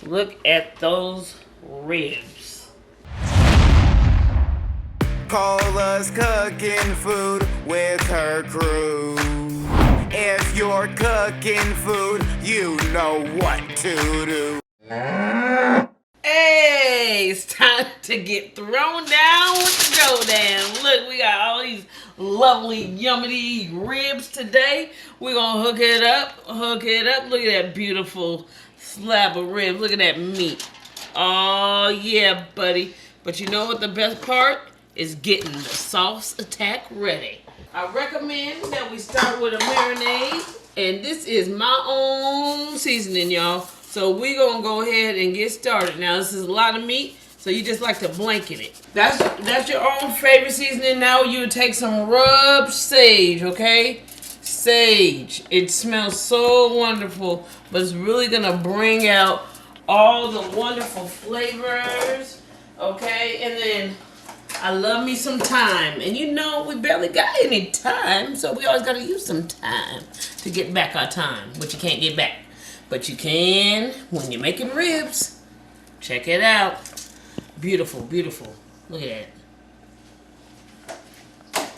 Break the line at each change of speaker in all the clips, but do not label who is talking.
Look at those ribs.
Cola's cooking food with her crew. If you're cooking food, you know what to do.
Hey, it's time to get thrown down with the dough down. Look, we got all these lovely, yummy ribs today. We're gonna hook it up. Look at that beautiful slab of ribs. Look at that meat. Oh, yeah, buddy. But you know what the best part is? Getting the sauce attack ready. I recommend that we start with a marinade. And this is my own seasoning, y'all. So we're going to go ahead and get started. Now, this is a lot of meat, so you just like to blanket it. That's your own favorite seasoning. Now you would take some rubbed sage, okay? Sage. It smells so wonderful, but it's really going to bring out all the wonderful flavors, okay? And then I love me some thyme. And you know, we barely got any time, so we always got to use some time to get back our time, which you can't get back. But you can when you're making ribs. Check it out. Beautiful, beautiful. Look at that.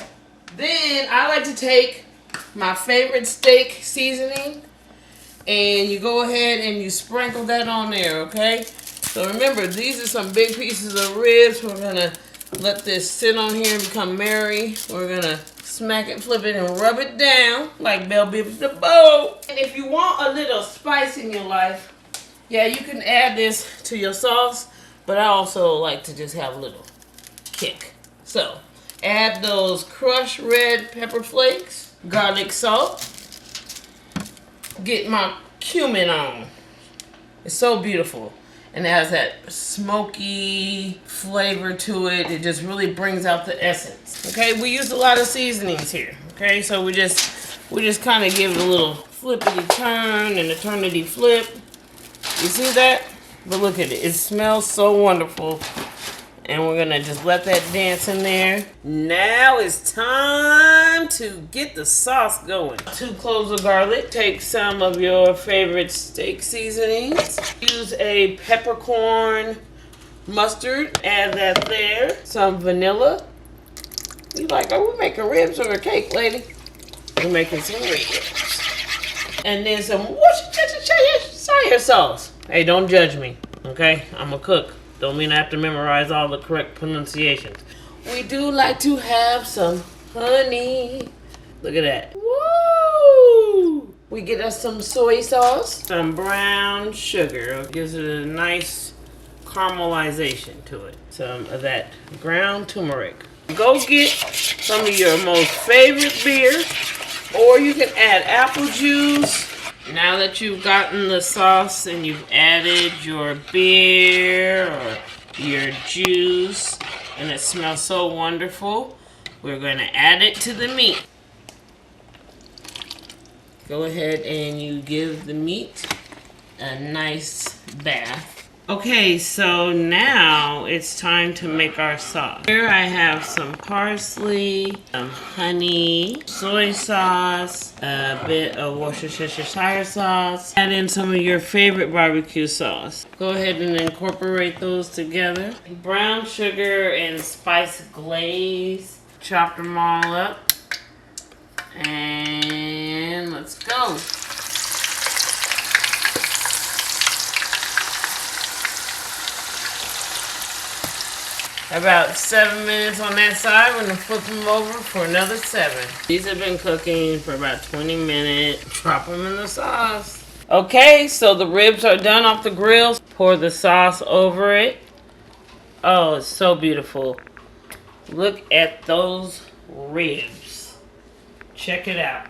Then I like to take my favorite steak seasoning and you go ahead and you sprinkle that on there, okay? So remember, these are some big pieces of ribs. We're gonna let this sit on here and become merry. We're gonna smack it, flip it, and rub it down like Bell Bibbs the Bow. And if you want a little spice in your life, yeah, you can add this to your sauce, but I also like to just have a little kick. So, add those crushed red pepper flakes, garlic salt, get my cumin on. It's so beautiful. And it has that smoky flavor to it. It just really brings out the essence. Okay, we use a lot of seasonings here. Okay, so we just kind of give it a little flippity turn and eternity flip. You see that? But look at it. It smells so wonderful. And we're gonna just let that dance in there. Now it's time to get the sauce going. 2 cloves of garlic. Take some of your favorite steak seasonings. Use a peppercorn mustard. Add that there. Some vanilla. You like, are we making ribs or a cake, lady? We're making some ribs. And then some Worcestershire sauce. Hey, don't judge me, okay? I'm a cook. Don't mean I have to memorize all the correct pronunciations. We do like to have some honey. Look at that. Woo! We get us some soy sauce, some brown sugar. It gives it a nice caramelization to it. Some of that ground turmeric. Go get some of your most favorite beer, or you can add apple juice. Now that you've gotten the sauce and you've added your beer or your juice and it smells so wonderful, we're going to add it to the meat. Go ahead and you give the meat a nice bath. Okay, so now it's time to make our sauce. Here I have some parsley, some honey, soy sauce, a bit of Worcestershire sauce. Add in some of your favorite barbecue sauce. Go ahead and incorporate those together. Brown sugar and spice glaze. Chop them all up. And let's go. About 7 minutes on that side. We're going to flip them over for another 7. These have been cooking for about 20 minutes. Drop them in the sauce. Okay, so the ribs are done off the grill. Pour the sauce over it. Oh, it's so beautiful. Look at those ribs. Check it out.